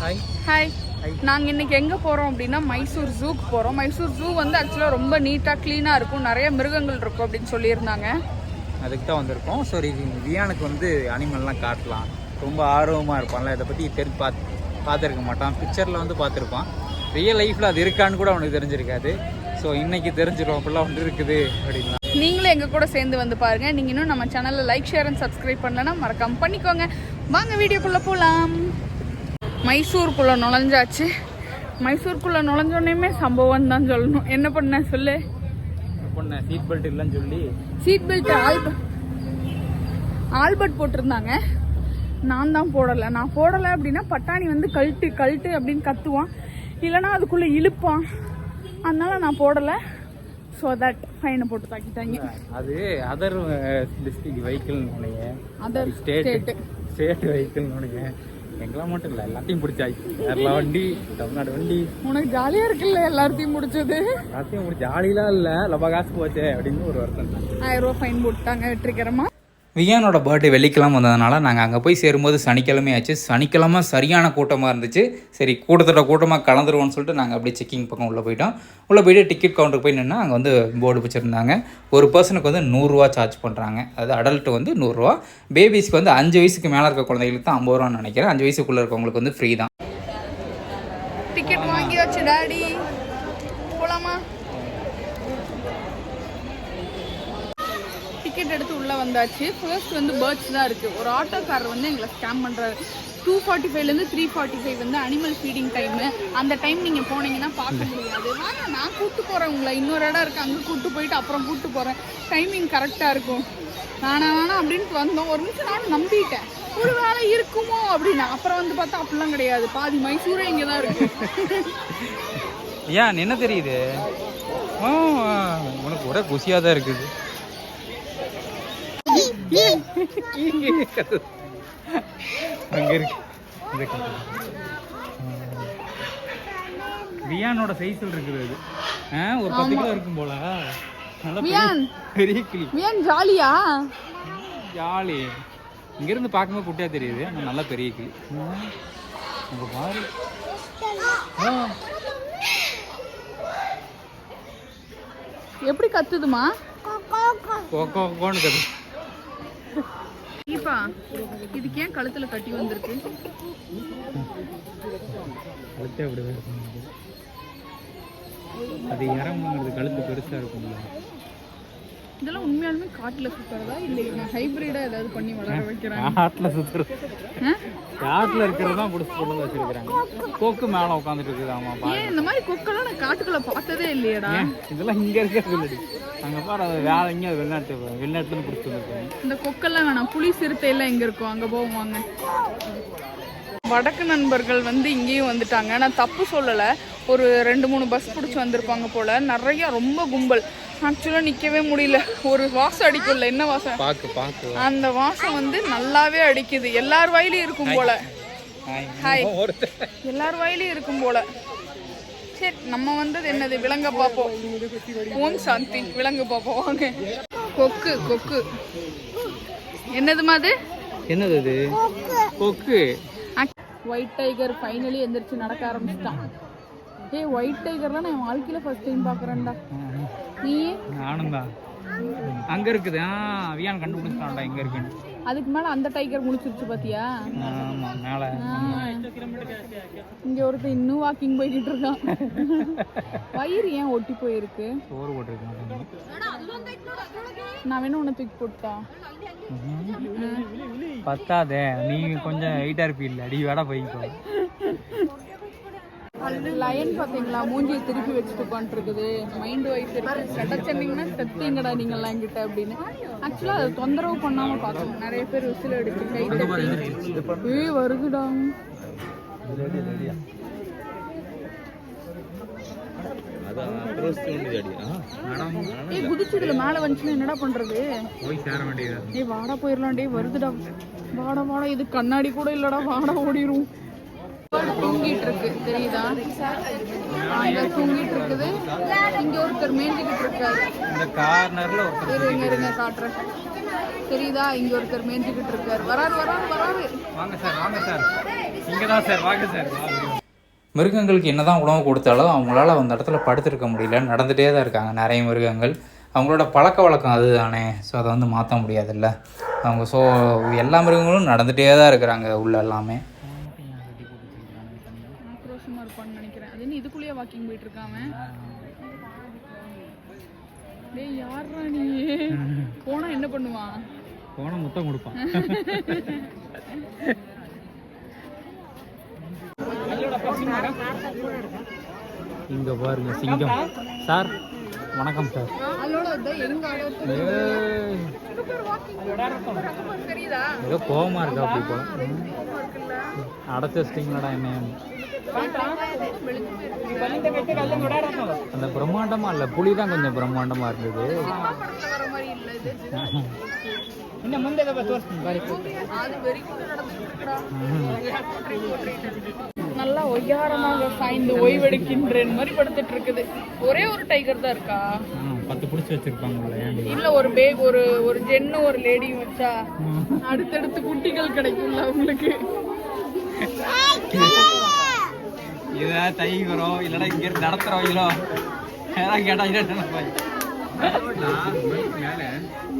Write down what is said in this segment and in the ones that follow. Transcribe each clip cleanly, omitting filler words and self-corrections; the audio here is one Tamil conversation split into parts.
ஹாய். நாங்கள் இன்றைக்கி எங்கே போகிறோம் அப்படின்னா மைசூர் ஜூக்கு போகிறோம். மைசூர் ஜூ வந்து ஆக்சுவலாக ரொம்ப நீட்டாக க்ளீனாக இருக்கும், நிறைய மிருகங்கள் இருக்கும் அப்படின்னு சொல்லியிருந்தாங்க. அதுக்கு தான் வந்திருக்கோம். ஸோ வியானுக்கு வந்து அனிமல்லாம் காட்டலாம், ரொம்ப ஆர்வமாக இருப்பான்ல. இதை பற்றி பார்த்துருக்க மாட்டான், பிக்சரில் வந்து பார்த்துருப்பான். ரியல் லைஃப்பில் அது இருக்கான்னு கூட அவனுக்கு தெரிஞ்சிருக்காது. ஸோ இன்றைக்கி தெரிஞ்சிடும் அப்படிலாம் ஒன்று இருக்குது அப்படின்னா. நீங்களும் எங்கள் கூட சேர்ந்து வந்து பாருங்கள். நீங்கள் இன்னும் நம்ம சேனலில் லைக், ஷேர் அண்ட் சப்ஸ்கிரைப் பண்ணலன்னா மறக்காமல் பண்ணிக்கோங்க. வாங்க வீடியோக்குள்ளே போகலாம். மைசூருக்குள்ளே நுழைஞ்சாச்சு. மைசூருக்குள்ளே நுழைஞ்சோடனே சம்பவம் தான் சொல்லணும். என்ன பண்ண சொல்லு. சீட் பெல்ட் இல்லைன்னு சொல்லி சீட் பெல்ட் ஆல்பர்ட் போட்டிருந்தாங்க, நான் தான் போடலை. நான் போடலை அப்படின்னா பட்டாணி வந்து கழட்டு அப்படின்னு கத்துவான், இல்லைனா அதுக்குள்ளே இழுப்பான். அதனால நான் போடலை. ஸோ தட் ஃபைனை போட்டு தாக்கிட்டாங்க. அது அதர் டிஸ்ட்ரிக்ட் வெஹிக்கிள்னு அதர் ஸ்டேட் வெஹிக்கிள்னு எங்கெல்லாம் மட்டும் இல்லை, எல்லாத்தையும் பிடிச்சாச்சு. கேரளா வண்டி, தமிழ்நாடு வண்டி. உனக்கு ஜாலியாக இருக்குல்ல எல்லாத்தையும் முடிச்சது? எல்லாத்தையும் முடிச்சு ஜாலியெலாம் இல்லை, லபா காசு போச்சே அப்படின்னு ஒரு வருத்தம். 1000 ரூபா ஃபைன் போட்டாங்க வெற்றிகரமாக. வியானோட பர்த்டே வெள்ளிக்கிழமை வந்ததுனால நாங்கள் அங்கே போய் சேரும்போது சனிக்கிழமை ஆச்சு. சனிக்கிழமை சரியான கூட்டமாக இருந்துச்சு. சரி, கூட்டமாக கலந்துருவோம்னு சொல்லிட்டு நாங்கள் அப்படியே செக்கிங் பக்கம் உள்ளே போயிட்டோம். உள்ளே போய்ட்டு டிக்கெட் கவுண்டருக்கு போய் நின்னா அங்கே வந்து போர்டு வச்சுருந்தாங்க. ஒரு பர்சனுக்கு வந்து 100 ரூபா சார்ஜ் பண்ணுறாங்க. அது அடல்ட்டு வந்து 100 ரூபா, பேபிஸ்க்கு வந்து 5 வயசுக்கு மேலே இருக்க குழந்தைகளுக்கு தான் 50 ரூபான்னு நினைக்கிறேன். 5 வயசுக்குள்ளே இருக்கவங்களுக்கு வந்து ஃப்ரீ தான். டிக்கெட் வாங்கியாச்சு டாடி, போலாமா? டிக்கெட் எடுத்து உள்ளே வந்தாச்சு. ஃபர்ஸ்ட் வந்து பேர்ட்ஸ் தான் இருக்குது. ஒரு ஆட்டோக்காரர் வந்து எங்களை ஸ்கேம் பண்ணுறாரு. 2:45லேருந்து 3:45 வந்து அனிமல் ஃபீடிங் டைமு. அந்த டைம் நீங்கள் போனீங்கன்னா பார்க்க முடியாது. வாங்க, நான் கூப்பிட்டு போகிறேன் உங்களை. இன்னொரு இடம் இருக்குது, அங்கே கூப்பிட்டு போயிட்டு அப்புறம் கூப்பிட்டு போகிறேன். டைமிங் கரெக்டாக இருக்கும். வேணாம் அப்படின்ட்டு வந்தோம். ஒரு நிமிஷம் நானும் நம்பிட்டேன், ஒரு வேலை இருக்குமோ அப்படின்னா. அப்புறம் வந்து பார்த்தா அப்படிலாம் கிடையாது. பாதி மைசூரே இங்கே தான் இருக்கு. ஏன் என்ன தெரியுது உனக்கு? ஒரே குஷியாக தான் இருக்குது. அங்க இருக்கு வியானோட சைஸ்ல இருக்குது. அது ஒரு 10 கிலோ இருக்கும் போல. நல்லா பெரிய கிளி. வியான் ஜாலியா? ஜாலி. இங்க இருந்து பார்க்கும்போது குட்டியா தெரியுது, ஆனால் நல்லா பெரிய கிளி. உங்க பாரு, எப்படி கத்துதுமா? கோன்னு கத்து. இதுக்கு ஏன் கழுத்துல கட்டி வந்திருக்கு? கழுத்தே அப்படி அது இறங்குங்கிறது, கழுத்து பெருசா இருக்கும்ல. இதெல்லாம் உண்மையாலுமே காட்டுல சுத்துறதா இல்லை ஹைபிரிடா ஏதாவது பண்ணி வளர வைக்கிறாங்க? காட்டுல சுத்துறது, காட்டுல இருக்கிறதான் பிடிச்சி கொண்டு வந்து வச்சிருக்காங்க. கொக்கு மேல உட்காந்துட்டு இருக்குது. ஆமா, ஏன் இந்த மாதிரி கொக்கெல்லாம் நான் காட்டுக்குள்ள பார்த்ததே இல்லையடா. இதெல்லாம் இங்க இருக்கிறது இல்லடி, அங்க பாரு. அது வேற எங்கேயும் வெளிநாட்டுல பிடிச்சி வந்துருக்காங்க. இந்த கொக்கெல்லாம் வேணாம், புலி சிறுத்தை எல்லாம் எங்க இருக்கும், அங்க போவாங்க. வடக்கு நண்பர்கள் வந்து இங்கேயும் வந்துட்டாங்க. நான் தப்பு சொல்லலை, ஒரு 2-3 பஸ் பிடிச்சி வந்திருப்பாங்க போல. நிறைய ரொம்ப கும்பல். ஆக்சுவலாக நிற்கவே முடியல. ஒரு வாசம் அடிக்கும்ல, என்ன வாசம்? அந்த வாசம் வந்து நல்லாவே அடிக்குது. எல்லார் வாயிலையும் இருக்கும் போல. ஹாய், எல்லார் வாயிலையும் இருக்கும் போல. சரி, நம்ம வந்தது என்னது? விலங்க பார்ப்போம். ஓம் சாந்தி, விலங்கு பார்ப்போம் வாங்க. கொக்கு என்னதுமா அது? என்னது அது? கொக்கு. ஒயிட் டைகர் ஃபைனலி எந்திரிச்சு நடக்க ஆரம்பிச்சிட்டான். ஏய், ஒயிட் டைகர்லாம் நான் என் வாழ்க்கையில் ஃபர்ஸ்ட் டைம் பார்க்குறேன்டா. நீ? நானும் தான். அங்கே இருக்குது. வியான் கண்டுபிடிச்சான்டா எங்கே இருக்குன்னு. அதுக்கு மேலே அந்த டைகர் முடிச்சிருச்சு பார்த்தியா? ஆமாம், மேலே. இங்கே ஒருத்தர் இன்னும் வாக்கிங் போய்கிட்டு இருக்கான். வயிறு ஏன் ஒட்டி போயிருக்கு? சோறு போட்டிருக்கேன். நான் வேணும் உன்னை தூக்கி போட்டா பத்தாதே. நீ கொஞ்சம் வெயிட்டா இருப்பீல்ல, அடி வேடா போய்க்கோ. லயன் பார்த்தீங்களா, மூஞ்சியை திருப்பி வச்சுட்டு உட்காந்துருக்குது. மைண்ட் வைஸ் இருக்கு. செட்டச்சனிங்கன்னா செத்தீங்கடா நீங்கள்லாம் என்கிட்ட அப்படின்னு. ஆக்சுவலாக அதை தொந்தரவு பண்ணாமல் பார்த்தோம். நிறைய பேர் விசில் அடிச்சு கை தட்டி வருதுடா. குதிச்சதுல மேல வந்துச்சுன்னா என்னடா பண்றது? வாடா போயிடலாம். டே வருதுடா, வாடா. இது கண்ணாடி கூட இல்லடா, வாடா ஓடிரும். தூங்கிட்டு இருக்கு, தெரியுதா? அங்க தூங்கிட்டு இருக்குது. இங்க ஒருத்தர் மேஞ்சிக்கிட்டு இருக்காரு. இந்த கார்னர்ல இருங்க காட்டுறேன். தெரியுதா? இங்க ஒருத்தர் மேய்ஞ்சிக்கிட்டு இருக்காரு. வராரு. வாங்க சார் இங்கே தான் சார், வாங்க சார். மிருகங்களுக்கு என்ன தான் உணவு கொடுத்தாலும் அவங்களால அந்த இடத்துல படுத்திருக்க முடியல, நடந்துகிட்டே தான் இருக்காங்க நிறைய மிருகங்கள். அவங்களோட பழக்க வழக்கம் அது தானே, ஸோ அதை வந்து மாற்ற முடியாதுல்ல அவங்க. ஸோ எல்லா மிருகங்களும் நடந்துகிட்டே தான் இருக்கிறாங்க உள்ள எல்லாமே. ஆக்ரோஷமாக இருப்பான்னு நினைக்கிறேன். அது என்ன இதுக்குள்ளேயே வாக்கிங் போயிட்டு இருக்காங்க? டேய் யாரா நீ? போனா என்ன பண்ணுவான்? போனா முத்தம் கொடுப்பான். இங்க பாருங்க சிங்கம். சார் வணக்கம் சார். ஏதோ கோவமா இருக்கா அப்படி போல. அடைச்சு வச்சிட்டீங்களாடா என்ன? அந்த பிரம்மாண்டமா இல்ல, புலி தான் கொஞ்சம் பிரம்மாண்டமா இருந்தது. நல்லா ஒய்யாரமாக சாய்ந்து ஓய்வெடுக்கின்றேன் மாதிரி படுத்துட்டு இருக்குது. ஒரே ஒரு டைகர் தான் இருக்கா? 10 பிடிச்சி வச்சிருப்பாங்க இல்ல. ஒரு ஜென்னு ஒரு லேடி வச்சா அடுத்தடுத்து குட்டிகள் கிடைக்கும்ல உங்களுக்கு. இத டைகரோ இல்லடா இங்க இருந்து நடத்துறவங்களோ யாராவது கேட்டா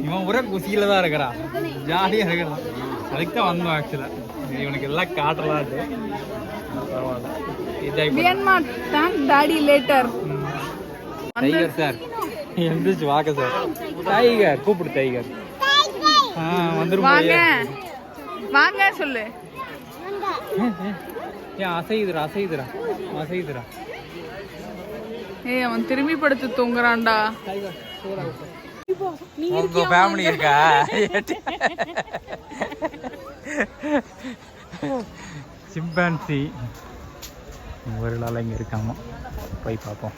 இவன் ஒரே குசியில தான் இருக்கிறான், ஜாலியா இருக்கிறான். அதுக்கு தான் வந்தோம் ஆக்சுவலா. இவனுக்கு எல்லாம் காட்டலாட்டு. Myanmar thank daddy later. Tiger sir எந்திரிச்சு வாங்க சார். டைகர் கூப்பிடு, டைகர் வந்துரும். வாங்க சொல்லு. ஏன் அசைதுரா. ஏய் அவன் திரும்பி படுத்து தூங்குறான்டா. உங்க ஃபேமிலி இருக்கா? சிம்பான்சி ஒரு நாள் இங்க இருக்காம, போய் பார்ப்போம்.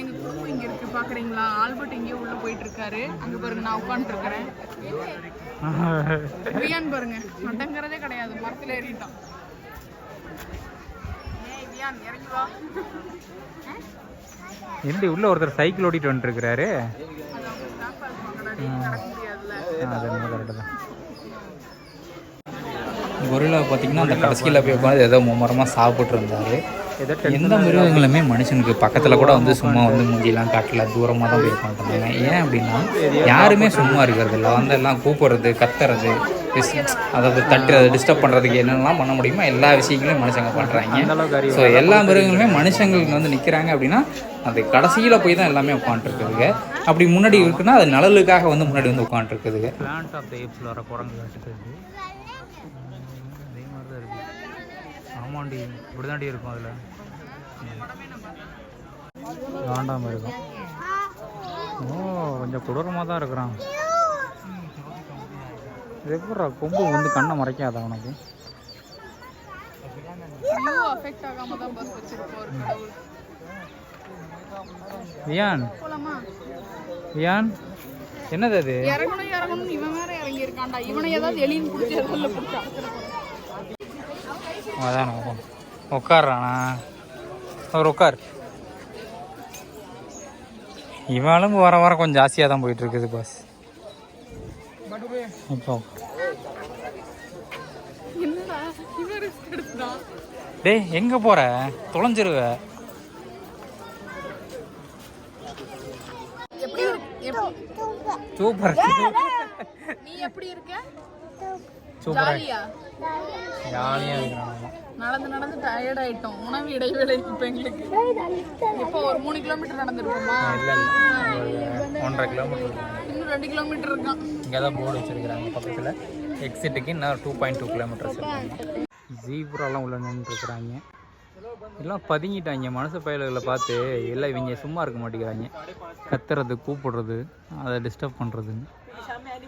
எங்க குடும்பம் இங்க இருக்கு பாக்குறீங்களா? ஆல்பர்ட் இங்கே உள்ள போயிட்டு இருக்காரு. அங்க பாருங்க நான் உட்காந்துட்டு இருக்கிறேன். வியான் பாருங்க அடங்கறதே கிடையாது, மரத்துல ஏறிட்டான். வியான் இறங்கி வா. என்னடி உள்ள ஒருத்தர் சைக்கிள் ஓட்டிட்டு வந்துட்டு இருக்கிறாரு. கொரில்லா பார்த்தீங்கன்னா அந்த கடைசியில் போய் உட்காந்து ஏதோ மும்மரமாக சாப்பிட்டு இருந்தாரு. எந்த மிருகங்களுமே மனுஷனுக்கு பக்கத்தில் கூட வந்து சும்மா வந்து முந்தியெல்லாம் காட்டல, தூரமாக தான் போய் உட்காந்துருந்தாங்க. ஏன் அப்படின்னா யாருமே சும்மா இருக்கிறது இல்லை, வந்து எல்லாம் கூப்பிடுறது, கத்துறது, அதாவது தட்டுறது, டிஸ்டர்ப் பண்ணுறதுக்கு என்னென்னலாம் பண்ண முடியுமோ எல்லா விஷயங்களையும் மனுஷங்க பண்ணுறாங்க. ஸோ எல்லா மிருகங்களுமே மனுஷங்களுக்கு வந்து நிற்கிறாங்க அப்படின்னா அது கடைசியில் போய் தான் எல்லாமே உட்காந்துருக்குதுங்க. அப்படி முன்னாடி இருக்குன்னா அது நலலுக்காக வந்து முன்னாடி வந்து உட்காந்துருக்குதுங்க. பிளான்ட் ஆஃப் த ஏப்ஸில் வர குரங்கு காட்டுறது அதே மாதிரி தான் இருக்குது. ஆமாண்டி இப்படி தாண்டி இருக்கும், அதில் வேண்டாமல் இருக்கும். ஓ கொஞ்சம் கொடூரமாக தான் இருக்கிறான். இது எப்படா கொம்பு வந்து கண்ணை மறைக்காத உனக்கு? வியான் என்னது அது? இறங்கணும் இவன் வேற இறங்கி இருக்கான்டா. இவனை ஏதாவது எலின்னு பிடிச்சி எதில் பிடிச்சா அதான் உட்காடுறானா? அவர் உட்கார். இவளும் வர வர கொஞ்சம் ஜாஸ்தியாக தான் போயிட்டு இருக்குது பாஸ். இப்போ டேய் எங்க போற? தொலைஞ்சிருவ. சூப்பர். நீ எப்படி இருக்க? ஜாலியா இருக்கிறாங்க. நடந்து டயர்ட் ஆயிட்டோம். உணவு இடைவேளை இப்போ எங்களுக்கு இப்போ ஒரு 3 கிலோமீட்டர் நடந்துருக்கோமா? இல்லை 1.5 கிலோமீட்டர், இன்னும் 2 கிலோமீட்டர் இருக்கான். இங்கே தான் போர்டு வச்சிருக்கிறாங்க பக்கத்தில். எக்ஸிட்டுக்கு இன்னும் 2.2 கிலோமீட்டர்ஸ் இருக்காங்க. ஜீப்ராலாம் உள்ள நின்றுருக்குறாங்க. எல்லாம் பதுங்கிட்டாங்க மனுஷ பயல்களை பார்த்து. எல்லாம் இவங்க சும்மா இருக்க மாட்டேங்கிறாங்க, கத்துறது, கூப்பிடுறது, அதை டிஸ்டர்ப் பண்ணுறதுன்னு.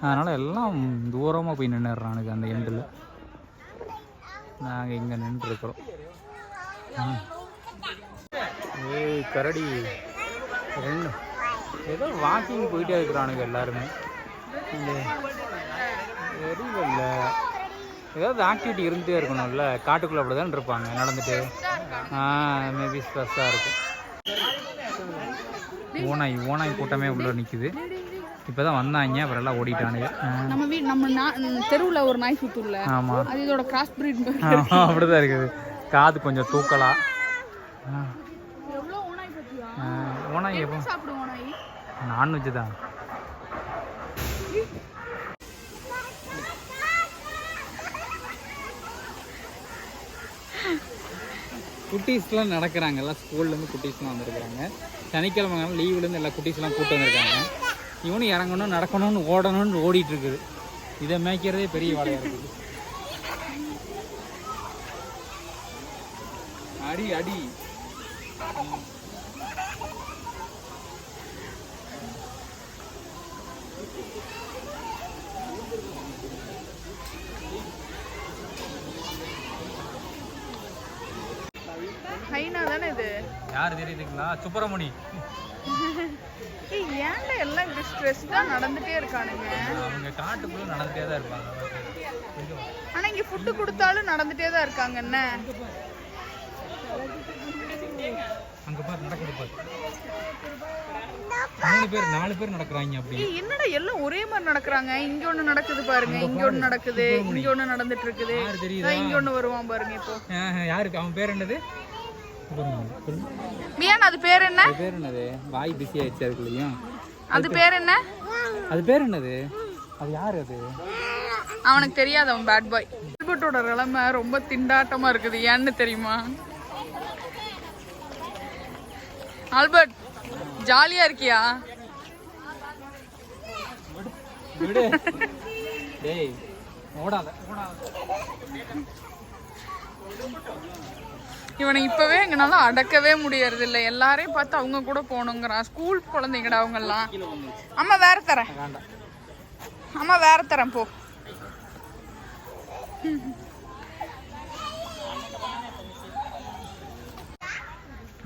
அதனால் எல்லாம் தூரமாக போய் நின்றுடுறானுங்க அந்த எண்டில். நாங்கள் இங்கே நின்றுருக்குறோம். ஏய் கரடி ரெண்டு ஏதோ வாக்கிங் போயிட்டே இருக்கிறானுங்க எல்லாருமே. தெரியல, ஏதாவது ஆக்டிவிட்டி இருந்துகிட்டே இருக்கணும்ல. காட்டுக்குள்ளே அப்படி தான் இருப்பாங்க நடந்துட்டு. மேபி ஸ்ட்ரெஸ்ஸாக இருக்கும். ஓனாய் கூட்டமே உள்ளே நிற்குது. இப்போ தான் வந்தாங்க, அப்புறம் எல்லாம் ஓடிட்டானுங்க. நம்ம தெருவில் ஒரு நாய் சுற்றுல. ஆமாம், அது இதோட கிராஸ் பிரீட். அப்படி தான் இருக்குது. காது கொஞ்சம் தூக்கலா. எவ்வளோ ஓனாய் பற்றியா? ஓனாய் எப்போ சாப்பிடும்? ஓனாய் நான்வெஜ் தான். குட்டீஸ்லாம் நடக்கிறாங்க, எல்லாம் ஸ்கூல்லேருந்து குட்டீஸ்லாம் வந்துருக்குறாங்க. சனிக்கிழமை லீவ்லேருந்து எல்லா குட்டீஸ்லாம் கூப்பிட்டு வந்திருக்காங்க. இவனும் இறங்கணும், நடக்கணும்னு, ஓடணும்னு ஓடிட்டு இருக்குது. இதை மேய்க்கிறதே பெரிய வேலையாக இருக்குது. அடி அடி. ஹைனா தானே இது? யார் தெரியுதுங்களா? சுப்பிரமணி. ஏன்ல எல்லாம் இப்படி ஸ்ட்ரெஸ்டா நடந்துட்டே இருக்கானுங்க? அவங்க காட்டுக்குள்ள நடந்துட்டே தான் இருப்பாங்க. ஆனா இங்க ஃபுட் கொடுத்தாலும் நடந்துட்டே தான் இருக்காங்க. என்ன அங்க பாத்து நடக்குது பாரு. 4 பேர் நடக்கறாங்க. அப்படி என்னடா எல்லாம் ஒரே மாதிரி நடக்கறாங்க? இங்க ஒண்ணு நடக்குது பாருங்க, இங்க ஒண்ணு நடக்குது, இங்க ஒண்ணு நடந்துட்டு இருக்குது. இங்க ஒண்ணு வருவான் பாருங்க இப்போ. யாருக்கு அவன் பேர் என்னது? மியான். அது பேர் என்ன? பேர் என்னது? வாய் பிஸி ஆயிடுச்சு அதுக்குள்ளயும். அது பேர் என்ன? அது பேர் என்னது? அது யாரு அது? அவனுக்கு தெரியாது, அவன் பேட் பாய். ஆல்பர்ட்டோட நிலைமை ரொம்ப திண்டாட்டமா இருக்குது. ஏன்னு தெரியுமா? ஆல்பர்ட் ஜாலியா இருக்கியா? டேய் ஓடாத ஓடாத. இவனை இப்பவே எங்கனால அடக்கவே முடியறது இல்லை. எல்லாரையும் பார்த்து அவங்க கூட போகணுங்கிறான். ஸ்கூல் குழந்தைங்கடா அவங்க எல்லாம். அம்மா வேற தரேன், அம்மா வேற தரேன், போ.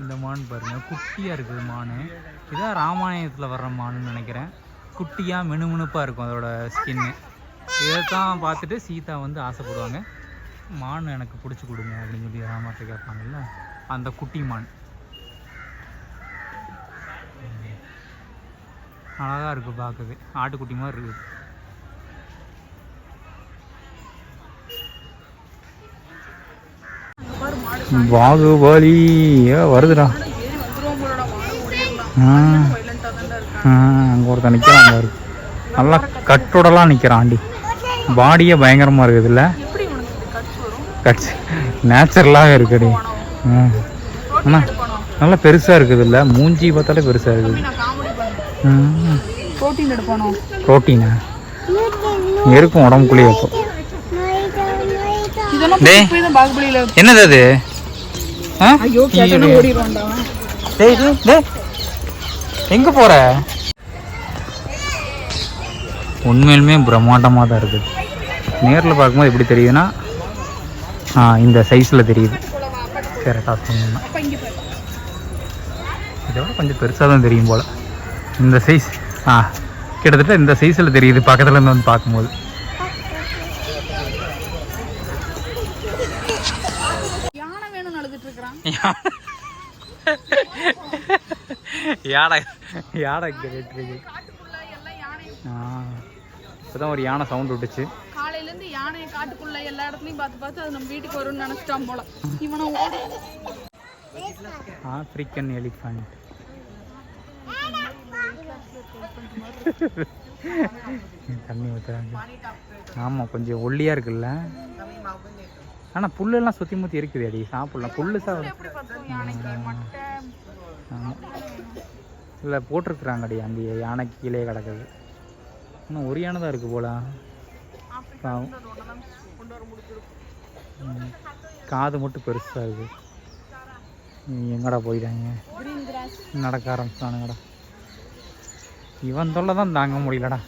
இந்த மான் பாருங்க, குட்டியா இருக்குது மான். இதான் ராமாயணத்தில் வர்ற மானுன்னு நினைக்கிறேன். குட்டியாக மினுமினுப்பாக இருக்கும் அதோட ஸ்கின்னு. இதைத்தான் பார்த்துட்டு சீதா வந்து ஆசைப்படுவாங்க, மான் எனக்கு பிடிச்சி கொடுங்க அப்படின்னு சொல்லி ராமத்தை கேட்பாங்கல்ல, அந்த குட்டி மான். அழகாக இருக்குது பார்க்குது, ஆட்டுக்குட்டி மாதிரி இருக்குது. பாகுபலி வருதுடா. அங்கே ஒருத்தன் நிற்கிறான் பாரு, நல்லா கட்டோடலாம் நிற்கிறான். ஆண்டி பாடியே பயங்கரமாக இருக்குதுல்ல, கட்ஸ் நேச்சுரலாக இருக்குடி. அண்ணா நல்லா பெருசாக இருக்குதுல்ல, மூஞ்சி பார்த்தாலே பெருசாக இருக்குது. ப்ரோட்டீனா இருக்கும் உடம்புக்குள்ளேயே. என்னது அது? எங்க போற? உண்மையிலுமே பிரம்மாண்டமாக தான் இருக்குது. நேரில் பார்க்கும்போது எப்படி தெரியுதுன்னா, இந்த சைஸில் தெரியுது. கரெக்டாக சொன்னா இதோட கொஞ்சம் பெருசாக தான் தெரியும் போல். இந்த சைஸ் கிட்டத்தட்ட இந்த சைஸில் தெரியுது பக்கத்துலேருந்து வந்து பார்க்கும்போது. யானை யானை கேட்டுருக்கு. இப்போதான் ஒரு யானை சவுண்ட் விட்டுச்சு. காலையிலேருந்து யானையை காட்டுக்குள்ள எல்லா இடத்துலையும் பார்த்து பார்த்து அது நம்ம வீட்டுக்கு வரும்னு நினச்சிட்டான் போல. இவனை ஆப்பிரிக்கன் எலிஃபண்ட். தண்ணி ஊற்றுறாங்க. ஆமாம், கொஞ்சம் ஒல்லியாக இருக்குல்ல. ஆனால் புல்லெல்லாம் சுற்றி முற்றி இருக்குது. அடி சாப்பிட்லாம், புல்லு ஆமாம் இல்லை போட்டிருக்குறாங்கடி. அந்த யானைக்கு கீழே கிடக்குது. இன்னும் ஒரு யானை தான் இருக்குது போல. காது மட்டும் பெருசாக இருக்குது. எங்கடா போயிட்டாங்க? நடக்க ஆரம்பிச்சானுங்கடா. இவன் தொல்லை தான் தாங்க முடியலடா.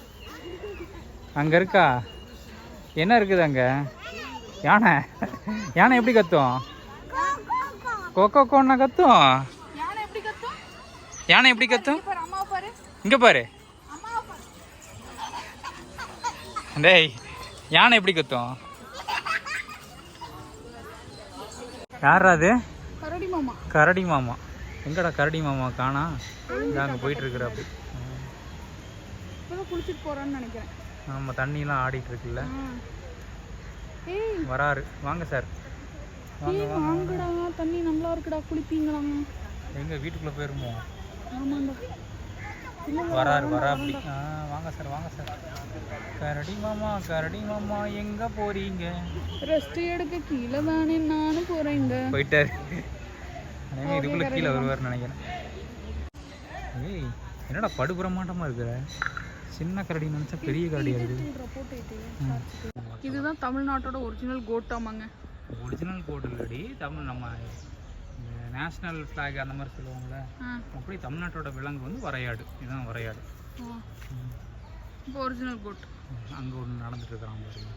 அங்கே இருக்கா? என்ன இருக்குது அங்கே? யானை யானை எப்படி கத்தும்? கொக்கோ கோன்னா கத்தும். யானை எப்படி கத்தும்? இங்க பாரு. டேய், யானை எப்படி கத்தும்? யாரா அது? கரடி மாமா. எங்கடா கரடி மாமா காணா? அங்கே போயிட்டு இருக்கிற. அப்படி குளிச்சுட்டு போறான்னு நினைக்கிறேன். நம்ம தண்ணிலாம் ஆடிட்டு இருக்குல்ல. ஏய் வராரு. வாங்க சார். வாங்கடா, தண்ணி நல்லா இருக்குடா, குளிப்பீங்களா? எங்க வீட்டுக்குள்ள போயிருமோ? ஆமாண்டா. வராரு அப்படி. வாங்க சார் வாங்க சார். கரடி மாமா எங்க போறீங்க? ரெஸ்ட் எடுக்க கீழே தானே நானும் போறேங்க. போயிட்டாரு. இதுக்குள்ள கீழே வருவார்னு நினைக்கிறேன். ஏய் என்னடா படுபுறமாட்டமா இருக்கிற? சின்ன கரடி நினைச்சா பெரிய கரடி இருக்குது. இதுதான் தமிழ்நாட்டோட ஒரிஜினல் கோட்டாமாங்க. ஒரிஜினல் கோட் இல்லடி, தமிழ் நம்ம நேஷ்னல் ஃப்ளாக் அந்த மாதிரி சொல்லுவாங்கள்ல, அப்படி தமிழ்நாட்டோட விலங்கு வந்து வரையாடு. இதுதான் வரையாடு. இப்போ ஒரிஜினல் கோட். அங்கே ஒன்று நடந்துட்டு இருக்கிறாங்க பாருங்க.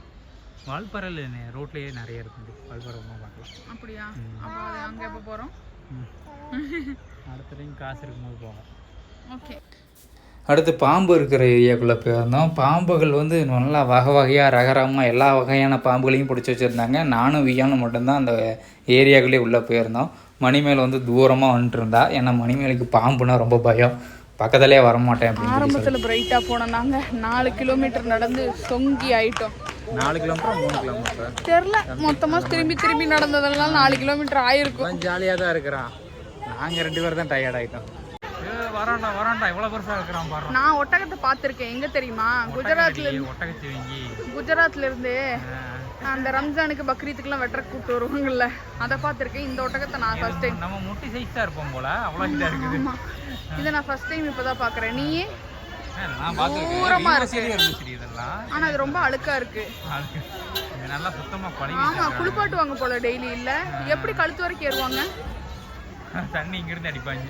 வால்பறையில் ரோட்லேயே நிறைய இருக்குது. வால்பறைமாக பார்க்கலாம். அப்படியா? அப்போ அது அங்கே எப்போ போகிறோம்? அடுத்த டைம் காசு இருக்கும்போது போவோம். ஓகே. அடுத்து பாம்பு இருக்கிற ஏரியாக்குள்ளே போயிருந்தோம். பாம்புகள் வந்து நல்லா வகையாக ரகரமாக எல்லா வகையான பாம்புகளையும் பிடிச்சி வச்சுருந்தாங்க. நானும் வியானும் மட்டும்தான் அந்த ஏரியாக்குள்ளே உள்ளே போயிருந்தோம். மணிமேல் வந்து தூரமாக வந்துட்டு இருந்தா. ஏன்னா மணிமேலுக்கு பாம்புனா ரொம்ப பயம், பக்கத்துலேயே வரமாட்டேன் அப்படின்னு. ஆரம்பத்தில் பிரைட்டாக போனோம். நாங்கள் 4 கிலோமீட்டர் நடந்து சொங்கி ஆயிட்டோம். 4 கிலோமீட்டர் 3 கிலோமீட்டர் தெரில, மொத்தமாக திரும்பி நடந்ததெல்லாம் 4 கிலோமீட்டர் ஆயிருக்கும். ஜாலியாக தான் இருக்கிறான். நாங்கள் 2 பேர் தான் டயர்ட் ஆகிட்டோம். வரான்டா இவ்வளோ பெருசாக இருக்கிறான் பாரு. நான் ஒட்டகத்தை பார்த்துருக்கேன். எங்கே தெரியுமா? குஜராத்ல இருந்து அந்த ரம்ஜானுக்கு பக்ரீத்துக்குலாம் வெட்டுற கூப்பிட்டு வருவாங்கல்ல, அதை பார்த்துருக்கேன். இந்த ஒட்டகத்தை நான் ஃபர்ஸ்ட் டைம். நம்ம முட்டி சைஸ் தான் இருப்போம் போல, அவ்வளோ இதாக இருக்குது. இதை நான் ஃபர்ஸ்ட் டைம் இப்போ தான் பார்க்குறேன். நீயே? நான் பார்த்துருக்கேன். தூரமாக இருக்கு இதெல்லாம், ஆனால் அது ரொம்ப அழுக்காக இருக்கு. நல்லா சுத்தமாக பழகி. ஆமாம், குளிப்பாட்டுவாங்க போல டெய்லி. இல்லை எப்படி கழுத்து வரைக்கும் ஏறுவாங்க? தண்ணி இங்கிருந்து அடிப்பாங்க.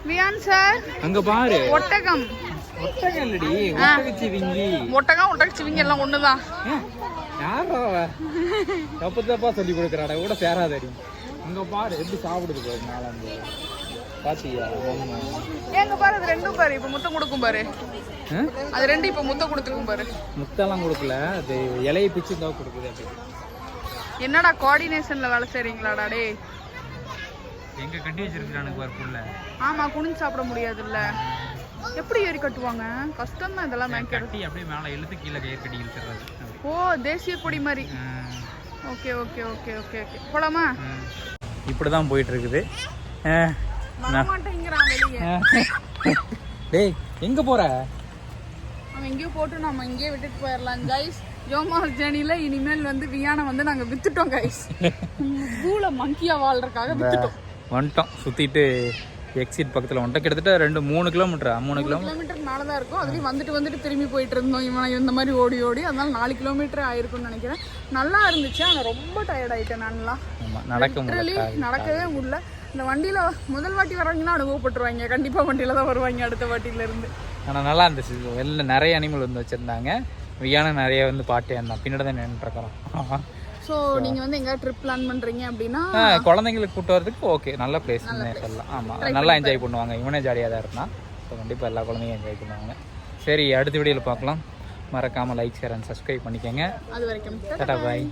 வியான் சார் அங்க பாரு, ஒட்டகம். ஒட்டகம் இல்லடி, ஒட்டகச்சிவிங்கி. ஒட்டகச்சிவிங்கி எல்லாம் ஒண்ணுதான். யாரா தப்பா சொல்லி கொடுக்குறாடா, கூட சேராதடி. அங்க பாரு எப்படி சாப்பிடுது பாரு. நாலாந்து பாத்தியா? எங்க பாரு, அது ரெண்டும் பாரு இப்ப முத்தம் கொடுக்கும் பாரு. அது ரெண்டும் இப்ப முத்தம் கொடுத்துருக்கும் பாரு. முத்தெல்லாம் கொடுக்கல, அது இலையை பிச்சு தான் கொடுக்குது. அப்படி என்னடா கோஆர்டினேஷன்ல வேலை செய்றீங்களாடா டே? எங்க கட்டி வச்சிருக்கானுங்க பாரு புள்ள. ஆமா, குனிஞ்சு சாப்பிட முடியாதுல்ல. எப்படி ஏறி கட்டுவாங்க? கஷ்டம் தான் இதெல்லாம். கட்டி அப்படியே மேலே இழுத்து கீழே கயிறு கட்டி இழுத்துறது. ஓ, தேசிய கொடி மாதிரி. Okay okay okay okay okay. போலாமா? இப்படி தான் போயிட்டு இருக்குது. மாட்டேங்கிறான் வெளியே. டேய் எங்க போற? அவன் எங்கேயோ போட்டு நம்ம இங்கேயே விட்டுட்டு போயிடலாம் கைஸ். ஜோமாஸ் ஜேர்னில இனிமேல் வந்து வியானை வந்து நாங்க வித்துட்டோம் கைஸ். பூல மங்கியா வாழ்றதுக்காக வித்துட்டோம். வந்துட்டோம். சுத்திட்டு எக்ஸிட் பக்கத்தில் வந்துட்டு கிட்டத்தட்ட 3 கிலோமீட்டர் மேலே தான் இருக்கும். அதுலேயும் வந்துட்டு திரும்பி போயிட்டு இருந்தோம். இவன் இந்த மாதிரி ஓடி அதனால 4 கிலோமீட்டர் ஆயிருக்கும்னு நினைக்கிறேன். நல்லா இருந்துச்சு, ஆனால் ரொம்ப டயர்ட் ஆகிட்டேன். நான்லாம் நடக்கவே முடியல. இந்த வண்டியில் முதல் வாட்டி வர்றாங்கன்னா அனுபவப்பட்டுருவாங்க. கண்டிப்பாக வண்டியில் தான் வருவாங்க அடுத்த வாட்டியிலேருந்து. ஆனால் நல்லா இருந்துச்சு. வெளில நிறைய அனிமல் வந்து வச்சுருந்தாங்க. வியான நிறைய வந்து பாட்டே இருந்தான். பின்னாடி தான் நின்றுருக்கிறோம். ஸோ நீங்கள் வந்து எங்கேயாவது ட்ரிப் பிளான் பண்ணுறீங்க அப்படின்னா குழந்தைங்களுக்கு கூட்டு வரதுக்கு ஓகே, நல்ல பிளேஸ் சொல்லலாம். ஆமாம், நல்லா என்ஜாய் பண்ணுவாங்க. இவனே ஜாலியாக தான் இருந்தான். ஸோ கண்டிப்பாக எல்லா குழந்தையும் என்ஜாய் பண்ணுவாங்க. சரி, அடுத்த வீடியோவில் பார்க்கலாம். மறக்காமல் லைக், ஷேர் அண்ட் சப்ஸ்கிரைப் பண்ணிக்கோங்க. அது வரைக்கும் டாடா, பாய்.